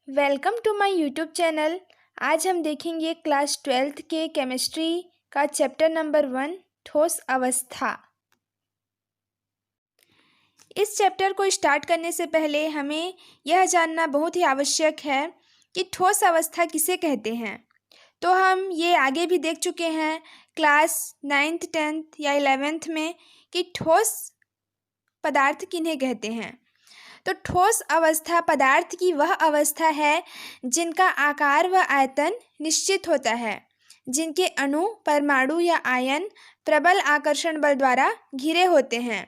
Welcome to my YouTube channel. आज हम देखेंगे क्लास 12th के केमिस्ट्री का चैप्टर नंबर 1 ठोस अवस्था। इस चैप्टर को स्टार्ट करने से पहले हमें यह जानना बहुत ही आवश्यक है कि ठोस अवस्था किसे कहते हैं। तो हम ये आगे भी देख चुके हैं क्लास 9th 10th या 11th में कि ठोस पदार्थ किन्हें कहते हैं। तो ठोस अवस्था पदार्थ की वह अवस्था है जिनका आकार व आयतन निश्चित होता है, जिनके अणु परमाणु या आयन प्रबल आकर्षण बल द्वारा घिरे होते हैं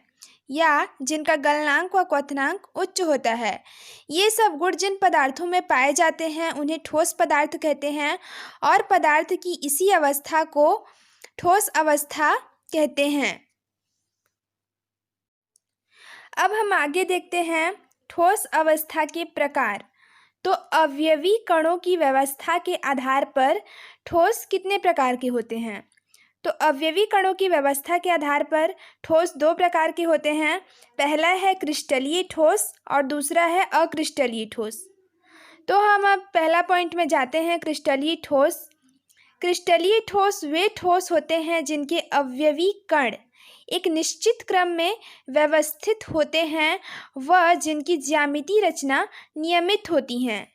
या जिनका गलनांक व क्वथनांक उच्च होता है। ये सब गुण जिन पदार्थों में पाए जाते हैं उन्हें ठोस पदार्थ कहते हैं और पदार्थ की इसी अवस्था को ठोस अवस्था कहते हैं। अब हम आगे देखते हैं ठोस अवस्था के प्रकार। तो अवयवी कणों की व्यवस्था के आधार पर ठोस कितने प्रकार के होते हैं। तो अवयवी कणों की व्यवस्था के आधार पर ठोस दो प्रकार के होते हैं। पहला है क्रिस्टलीय ठोस और दूसरा है अक्रिस्टलीय ठोस। तो हम अब पहला पॉइंट में जाते हैं, क्रिस्टलीय ठोस। क्रिस्टलीय ठोस वे ठोस होते हैं जिनके अवयवी कण एक निश्चित क्रम में व्यवस्थित होते हैं व जिनकी ज्यामितीय रचना नियमित होती हैं।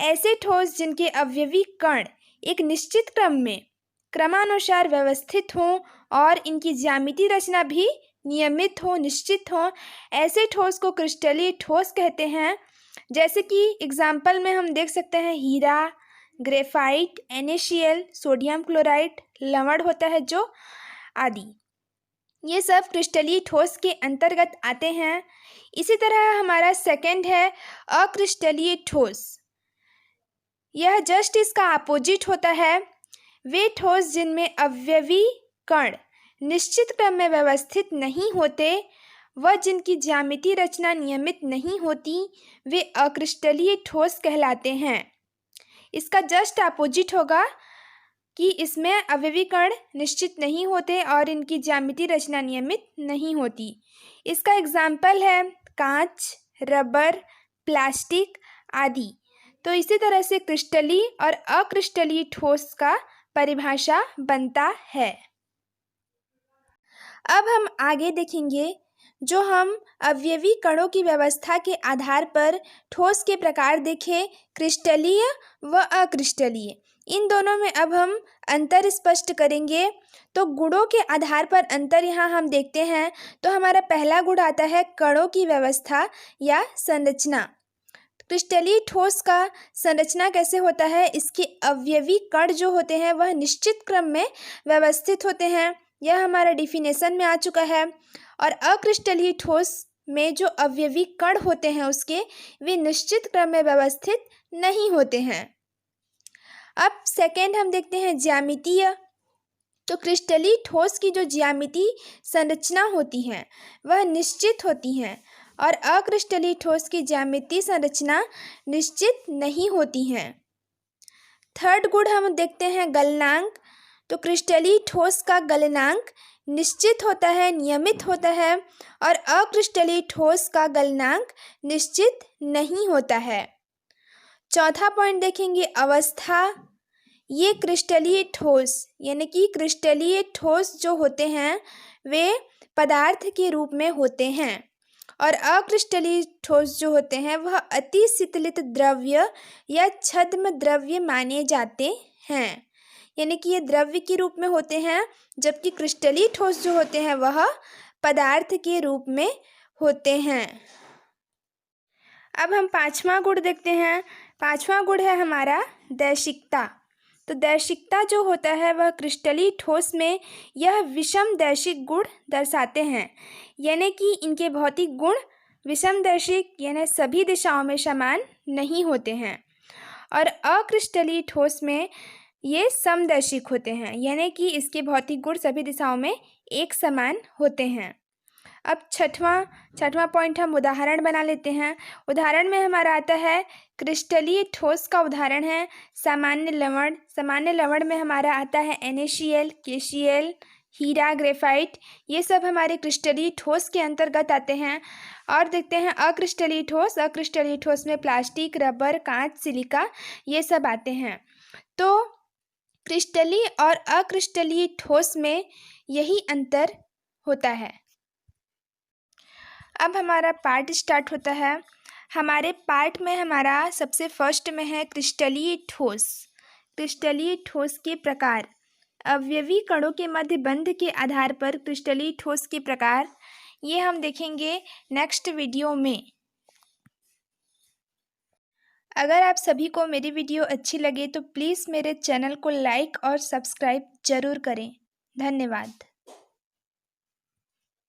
ऐसे ठोस जिनके अवयवी कण एक निश्चित क्रम में क्रमानुसार व्यवस्थित हों और इनकी ज्यामितीय रचना भी नियमित हो, निश्चित हो, ऐसे ठोस को क्रिस्टलीय ठोस कहते हैं। जैसे कि एग्जाम्पल में हम देख सकते हैं हीरा, ग्रेफाइट, NaCl, सोडियम क्लोराइड, लवण होता है जो, आदि। ये सब क्रिस्टलीय ठोस के अंतर्गत आते हैं। इसी तरह हमारा सेकंड है अक्रिस्टलीय ठोस। यह जस्ट इसका अपोजिट होता है। वे ठोस जिनमें अवयवी कण निश्चित क्रम में व्यवस्थित नहीं होते व जिनकी ज्यामितीय रचना नियमित नहीं होती, वे अक्रिस्टलीय ठोस कहलाते हैं। इसका जस्ट अपोजिट होगा कि इसमें अवयवी कण निश्चित नहीं होते और इनकी ज्यामितीय रचना नियमित नहीं होती। इसका एग्जाम्पल है कांच, रबर, प्लास्टिक आदि। तो इसी तरह से क्रिस्टलीय और अक्रिस्टलीय ठोस का परिभाषा बनता है। अब हम आगे देखेंगे जो हम अवयवी कणों की व्यवस्था के आधार पर ठोस के प्रकार देखे, क्रिस्टलीय व अक्रिस्टलीय। इन दोनों में अब हम अंतर स्पष्ट करेंगे। तो गुणों के आधार पर अंतर यहाँ हम देखते हैं। तो हमारा पहला गुण आता है कणों की व्यवस्था या संरचना। क्रिस्टलीय ठोस का संरचना कैसे होता है, इसके अवयवी कण जो होते हैं वह निश्चित क्रम में व्यवस्थित होते हैं। यह हमारा डिफिनेशन में आ चुका है। और अक्रिस्टलीय ठोस में जो अवयवी कण होते हैं उसके वे निश्चित क्रम में व्यवस्थित नहीं होते हैं। अब सेकेंड हम देखते हैं ज्यामितीय। तो क्रिस्टलीय ठोस की जो ज्यामितीय संरचना होती है वह निश्चित होती है और अक्रिस्टलीय ठोस की ज्यामितीय संरचना निश्चित नहीं होती हैं। थर्ड गुण हम देखते हैं गलनांक। तो क्रिस्टलीय ठोस का गलनांक निश्चित होता है, नियमित होता है और अक्रिस्टलीय ठोस का गलनांक निश्चित नहीं होता है। चौथा पॉइंट देखेंगे अवस्था। ये क्रिस्टलीय ठोस यानी कि क्रिस्टलीय ठोस जो होते हैं वे पदार्थ के रूप में होते हैं और अक्रिस्टलीय ठोस जो होते हैं वह अति शीतलित द्रव्य या छद्म द्रव्य माने जाते हैं। यानी कि ये द्रव्य के रूप में होते हैं, जबकि क्रिस्टलीय ठोस जो होते हैं वह पदार्थ के रूप में होते हैं। अब हम पांचवा गुण देखते हैं। पांचवा गुण है हमारा दैशिकता। तो दैशिकता जो होता है वह क्रिस्टलीय ठोस में यह विषम दैशिक गुण दर्शाते हैं। यानी कि इनके भौतिक गुण विषम दैशिक यानी सभी दिशाओं में समान नहीं होते हैं और अक्रिस्टलीय ठोस में ये समदैशिक होते हैं, यानी कि इसके भौतिक गुण सभी दिशाओं में एक समान होते हैं। अब छठवां पॉइंट हम उदाहरण बना लेते हैं। उदाहरण में हमारा आता है क्रिस्टलीय ठोस का उदाहरण है सामान्य लवण। सामान्य लवण में हमारा आता है NaCl, KCl, हीरा, ग्रेफाइट, ये सब हमारे क्रिस्टलीय ठोस के अंतर्गत आते हैं। और देखते हैं अक्रिस्टलीय ठोस। अक्रिस्टलीय ठोस में प्लास्टिक, रबर, कांच, सिलिका ये सब आते हैं। तो क्रिस्टलीय और अक्रिस्टलीय ठोस में यही अंतर होता है। अब हमारा पार्ट स्टार्ट होता है। हमारे पार्ट में हमारा सबसे फर्स्ट में है क्रिस्टलीय ठोस। क्रिस्टलीय ठोस के प्रकार। अवयवी कणों के मध्य बंध के आधार पर क्रिस्टलीय ठोस के प्रकार ये हम देखेंगे नेक्स्ट वीडियो में। अगर आप सभी को मेरी वीडियो अच्छी लगे तो प्लीज़ मेरे चैनल को लाइक और सब्सक्राइब ज़रूर करें। धन्यवाद।